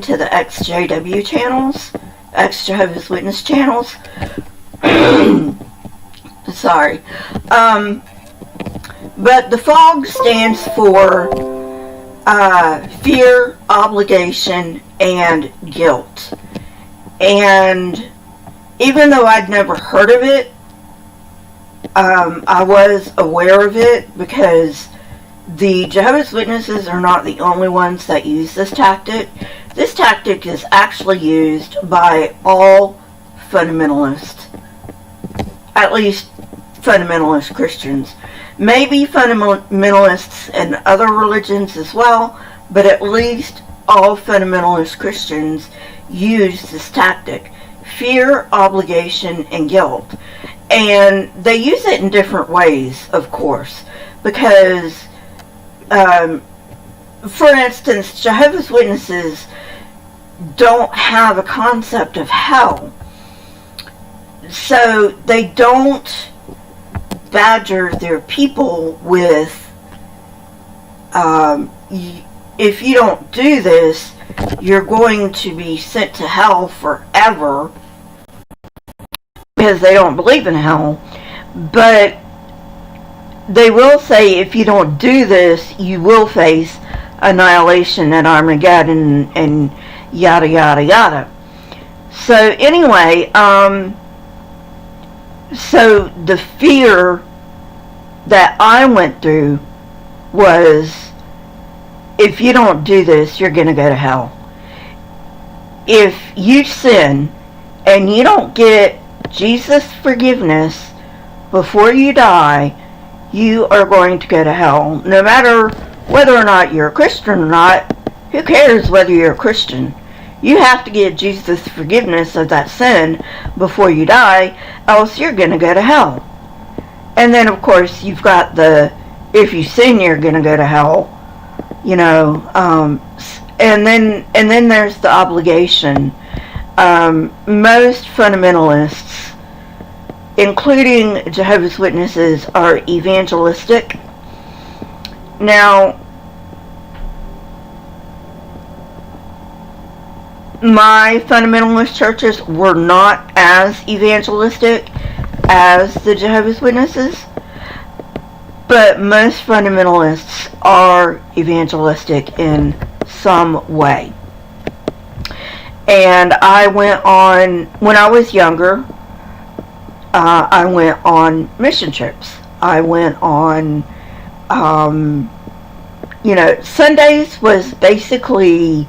to the ex-JW channels, ex-Jehovah's Witness channels. Sorry. But the FOG stands for fear, obligation, and guilt. And even though I'd never heard of it, I was aware of it because the Jehovah's Witnesses are not the only ones that use this tactic. This tactic is actually used by all fundamentalists, at least fundamentalist Christians. Maybe fundamentalists in other religions as well, but at least all fundamentalist Christians use this tactic. Fear, obligation, and guilt. And they use it in different ways, of course, because for instance, Jehovah's Witnesses don't have a concept of hell. So they don't badger their people with, if you don't do this, you're going to be sent to hell forever, because they don't believe in hell. But they will say if you don't do this, you will face annihilation at Armageddon and yada yada yada. So anyway, so the fear that I went through was, if you don't do this, you're going to go to hell. If you sin and you don't get Jesus' forgiveness before you die, you are going to go to hell. No matter whether or not you're a Christian or not, who cares whether you're a Christian? You have to get Jesus' forgiveness of that sin before you die, else you're going to go to hell. And then, of course, you've got the, if you sin, you're going to go to hell, you know, and then there's the obligation. Most fundamentalists, including Jehovah's Witnesses, are evangelistic. Now, my fundamentalist churches were not as evangelistic as the Jehovah's Witnesses, but most fundamentalists are evangelistic in some way. And I went on, when I was younger, I went on mission trips. I went on, you know, Sundays was basically,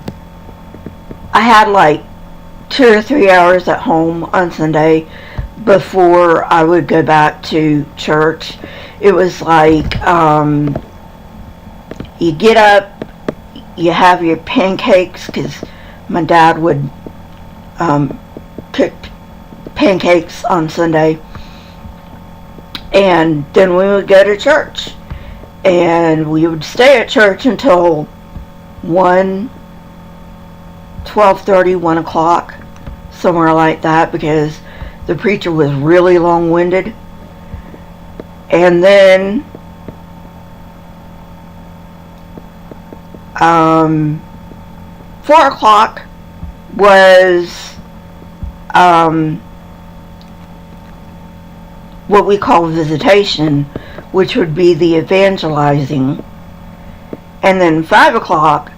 I had like 2 or 3 hours at home on Sunday before I would go back to church. It was like, you get up, you have your pancakes, because my dad would cook pancakes on Sunday, and then we would go to church, and we would stay at church until 12:30, 1 o'clock, somewhere like that, because the preacher was really long-winded. And then 4 o'clock was what we call visitation, which would be the evangelizing. And then 5 o'clock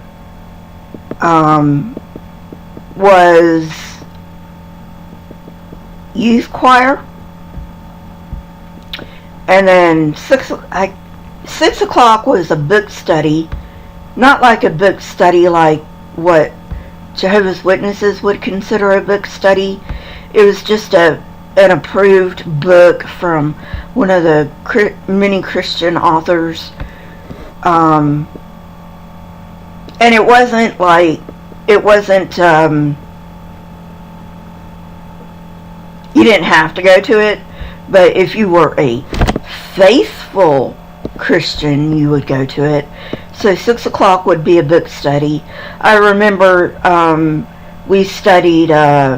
was youth choir. And then 6 o'clock was a book study. Not like a book study like what Jehovah's Witnesses would consider a book study. It was just an approved book from one of the many Christian authors. And it wasn't like, you didn't have to go to it, but if you were a faithful Christian, you would go to it. So 6 o'clock would be a book study. I remember we studied, I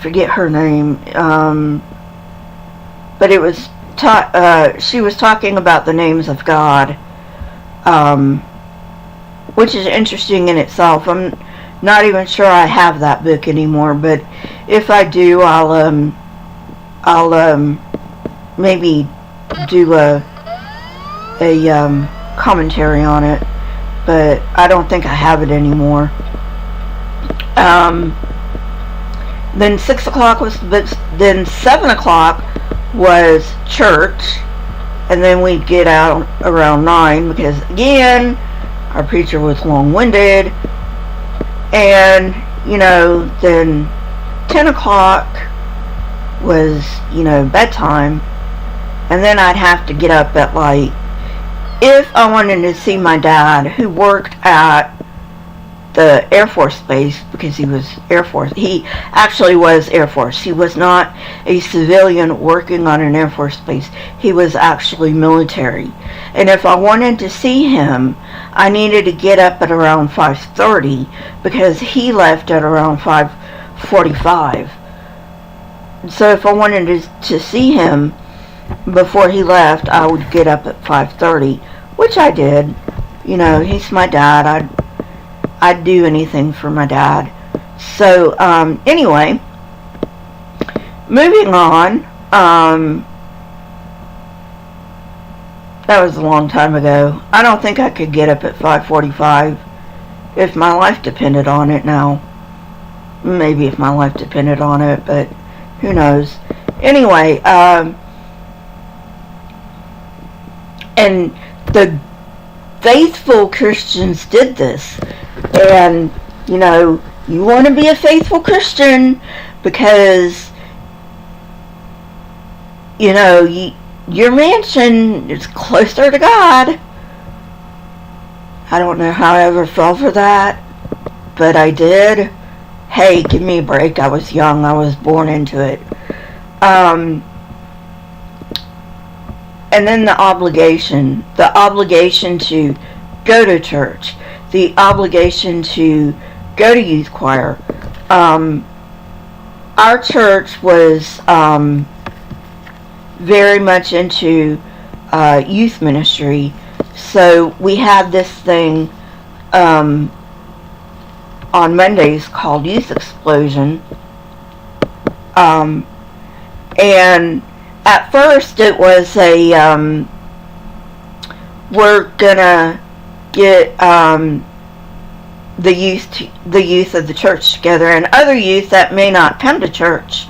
forget her name, but it was she was talking about the names of God. which is interesting in itself. I'm not even sure I have that book anymore, but if I do, I'll maybe do a commentary on it, but I don't think I have it anymore. Then 6 o'clock was the books. Then 7 o'clock was church, and then we'd get out around 9 because, again, our preacher was long-winded. And, then 10 o'clock was, bedtime. And then I'd have to get up at, if I wanted to see my dad, who worked at the Air Force Base, because he was Air Force. He actually was Air Force. He was not a civilian working on an Air Force base. He was actually military. And if I wanted to see him, I needed to get up at around 5:30 because he left at around 5:45. So if I wanted to see him before he left, I would get up at 5:30, which I did. He's my dad. I'd do anything for my dad. So, anyway, moving on. That was a long time ago. I don't think I could get up at 5:45 if my life depended on it now. Maybe if my life depended on it, but who knows. Anyway, and the faithful Christians did this. And, you want to be a faithful Christian because, your mansion is closer to God. I don't know how I ever fell for that, but I did. Hey, give me a break. I was young. I was born into it. And then the obligation to go to church, the obligation to go to youth choir. Our church was very much into youth ministry, so we had this thing on Mondays called Youth Explosion. And at first it was we're gonna get the youth of the church together, and other youth that may not come to church.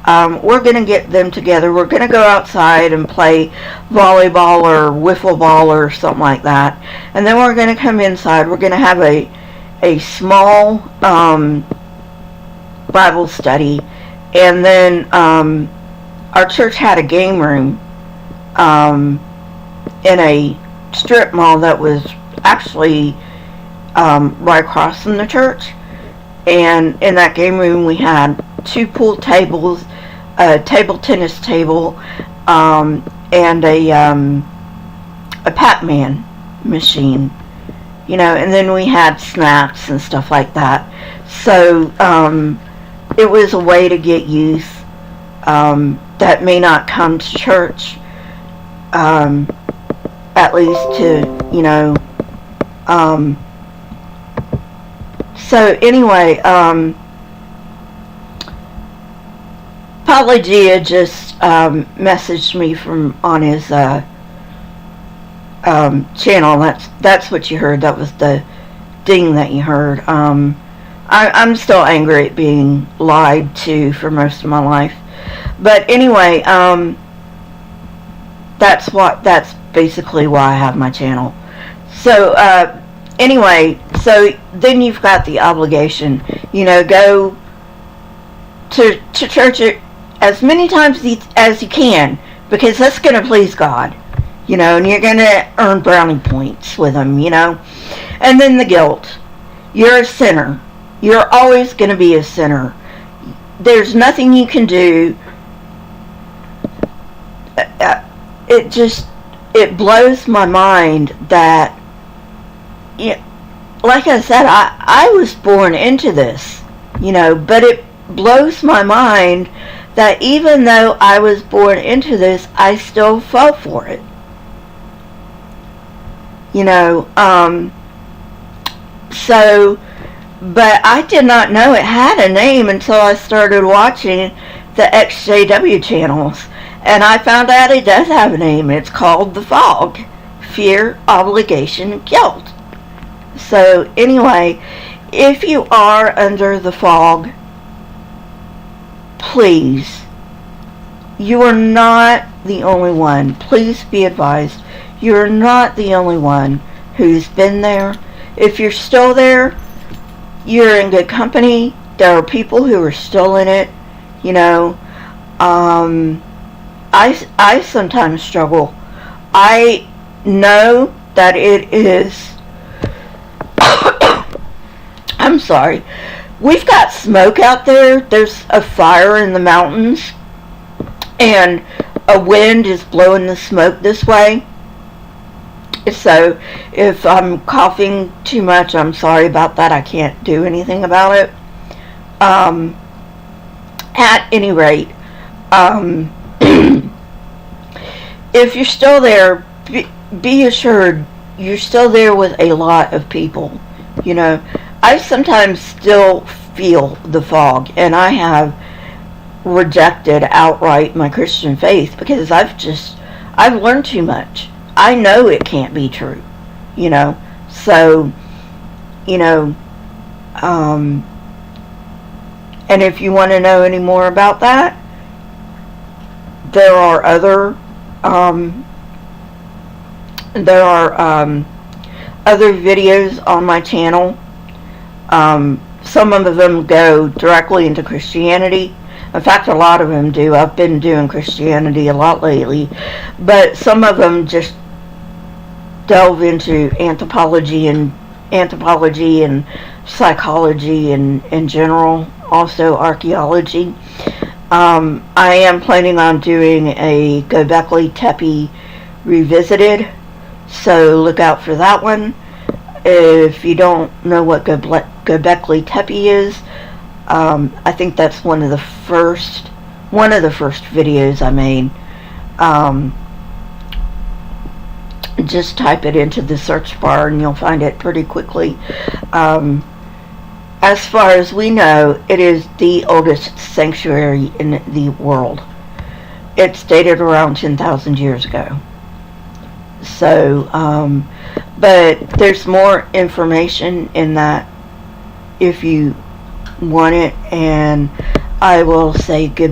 We're gonna get them together. We're gonna go outside and play volleyball or wiffle ball or something like that, and then we're gonna come inside. We're gonna have a small Bible study, and then our church had a game room in a strip mall that was actually right across from the church. And in that game room we had 2 pool tables, a table tennis table, and a Pac-Man machine, and then we had snacks and stuff like that. So it was a way to get youth that may not come to church, at least to, so anyway, Apologia just messaged me from on his channel. That's what you heard. That was the ding that you heard. I'm still angry at being lied to for most of my life. But anyway, that's basically why I have my channel. So anyway, so then you've got the obligation, go to church as many times as you can, because that's going to please God, and you're going to earn brownie points with Him, And then the guilt. You're a sinner. You're always going to be a sinner. There's nothing you can do. It blows my mind that, like I said, I was born into this, but it blows my mind that even though I was born into this, I still fell for it. So, but I did not know it had a name until I started watching the XJW channels. And I found out it does have a name. It's called The Fog. Fear, Obligation, Guilt. So anyway, if you are under the fog, please, you are not the only one. Please be advised, you're not the only one who's been there. If you're still there, you're in good company. There are people who are still in it. You know, I sometimes struggle. I know that it is. I'm sorry. We've got smoke out there. There's a fire in the mountains, and a wind is blowing the smoke this way. So if I'm coughing too much, I'm sorry about that. I can't do anything about it. At any rate, if you're still there, be assured you're still there with a lot of people. You know, I sometimes still feel the fog, and I have rejected outright my Christian faith because I've learned too much. I know it can't be true, you know. So, you know, and if you want to know any more about that, there are other other videos on my channel. Some of them go directly into Christianity. In fact, a lot of them do. I've been doing Christianity a lot lately, but some of them just delve into anthropology and psychology and in general, also archaeology. I am planning on doing a Göbekli Tepe revisited, so look out for that one. If you don't know what Göbekli Tepe is, I think that's one of the first videos I made. Just type it into the search bar and you'll find it pretty quickly. As far as we know, it is the oldest sanctuary in the world. It's dated around 10,000 years ago. So, but there's more information in that if you want it, and I will say goodbye.